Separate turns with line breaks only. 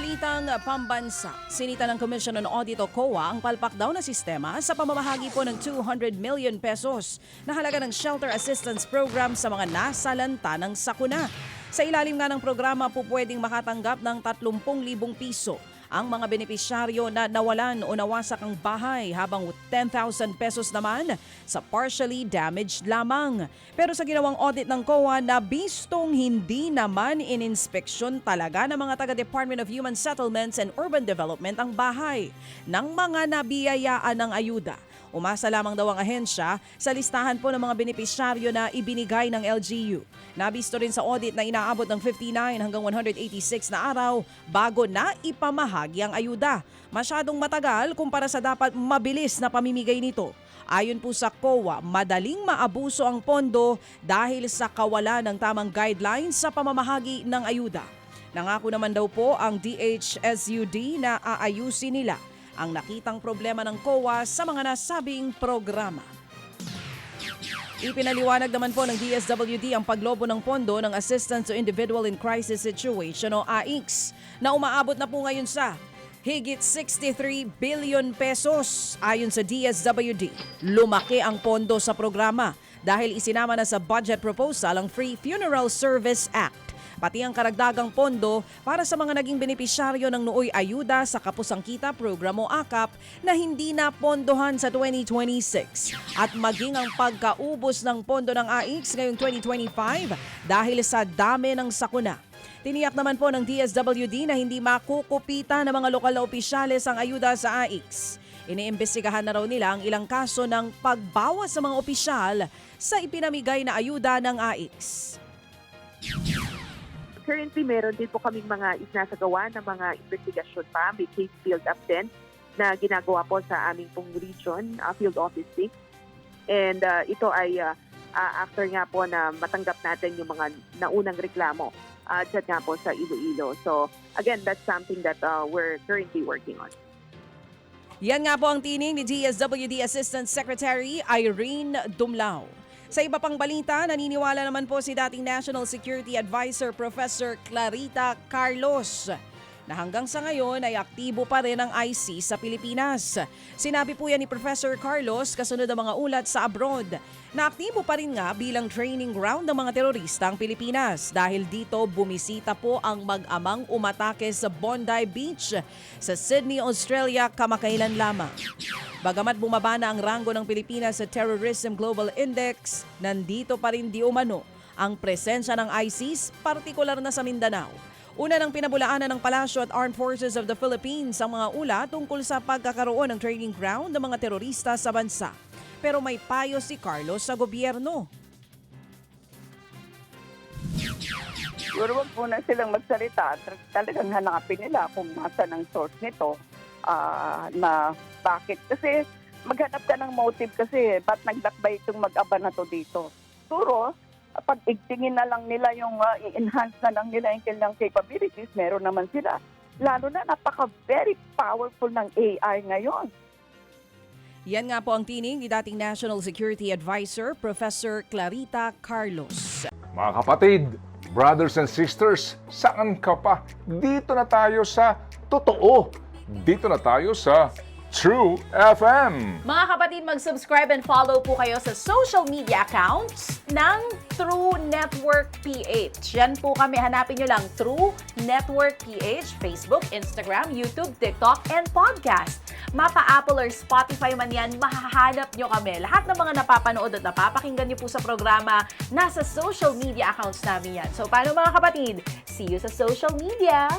balitang pambansa, sinita ng Commission on Audit o COA ang palpak daw na sistema sa pamamahagi po ng 200 million pesos na halaga ng Shelter Assistance Program sa mga nasalanta ng sakuna. Sa ilalim nga ng programa po pwedeng makatanggap ng 30,000 piso ang mga benepisyaryo na nawalan o nawasak ang bahay, habang 10,000 pesos naman sa partially damaged lamang. Pero sa ginawang audit ng COA, nabistong hindi naman ininspeksyon talaga ng mga taga-Department of Human Settlements and Urban Development ang bahay ng mga nabiyayaan ng ayuda. Umasa lamang daw ang ahensya sa listahan po ng mga benepisyaryo na ibinigay ng LGU. Nabisto rin sa audit na inaabot ng 59 hanggang 186 na araw bago na ipamahagi ang ayuda. Masyadong matagal kumpara sa dapat mabilis na pamimigay nito. Ayon po sa COA, madaling maabuso ang pondo dahil sa kawalan ng tamang guidelines sa pamamahagi ng ayuda. Nangako naman daw po ang DHSUD na aayusin nila ang nakitang problema ng COA sa mga nasabing programa. Ipinaliwanag naman po ng DSWD ang paglobo ng pondo ng Assistance to Individual in Crisis Situation o AICS na umaabot na po ngayon sa higit 63 billion pesos. Ayon sa DSWD, lumaki ang pondo sa programa dahil isinama na sa budget proposal ang Free Funeral Service Act, pati ang karagdagang pondo para sa mga naging benepisyaryo ng Nooy Ayuda sa Kapusang Kita Program o AKAP na hindi na pondohan sa 2026 at maging ang pagkaubos ng pondo ng AICS ngayong 2025 dahil sa dami ng sakuna. Tiniyak naman po ng DSWD na hindi makukupitan ng mga lokal na opisyales ang ayuda sa AICS. Iniimbestigahan na raw nila ang ilang kaso ng pagbawas sa mga opisyal sa ipinamigay na ayuda ng AICS.
Currently, meron din po kaming mga isinasagawa ng mga investigasyon pa. May case build up din na ginagawa po sa aming pong region, field office 6. And ito ay after nga po na matanggap natin yung mga naunang reklamo dyan nga po sa Iloilo. So again, that's something that we're currently working on.
Yan nga po ang tining ni DSWD Assistant Secretary Irene Dumlao. Sa iba pang balita, naniniwala naman po si dating National Security Advisor Professor Clarita Carlos na hanggang sa ngayon ay aktibo pa rin ang IC sa Pilipinas. Sinabi po yan ni Professor Carlos kasunod ang mga ulat sa abroad na aktibo pa rin nga bilang training ground ng mga terorista ang Pilipinas dahil dito bumisita po ang mag-amang umatake sa Bondi Beach sa Sydney, Australia kamakailan lamang. Bagamat bumaba na ang ranggo ng Pilipinas sa Terrorism Global Index, nandito pa rin di umano ang presensya ng ISIS, partikular na sa Mindanao. Una nang pinabulaanan ng Palasyo at Armed Forces of the Philippines ang mga ulat tungkol sa pagkakaroon ng training ground ng mga terorista sa bansa. Pero may payo si Carlos sa gobyerno.
Siguro wag muna silang magsalita. Talagang hanapin nila kung nasa ng source nito na bakit. Kasi maghanap ka ng motive kasi ba't naglakbay itong mag-aba na to dito. Siguro, pag igtingin na lang nila yung i-enhance na lang nila yung kanilang capabilities, meron naman sila. Lalo na very powerful ng AI ngayon.
Yan nga po ang tining ni dating National Security Advisor Professor Clarita Carlos.
Mga kapatid, brothers and sisters, saan ka pa? Dito na tayo sa totoo. Dito na tayo sa True FM.
Mga kapatid, mag-subscribe and follow po kayo sa social media accounts ng True Network PH. Yan po kami, hanapin nyo lang True Network PH, Facebook, Instagram, YouTube, TikTok, and podcast. Mapa Apple or Spotify man yan, mahahanap nyo kami. Lahat ng mga napapanood at napapakinggan nyo po sa programa, nasa social media accounts namin yan. So paano mga kapatid? See you sa social media!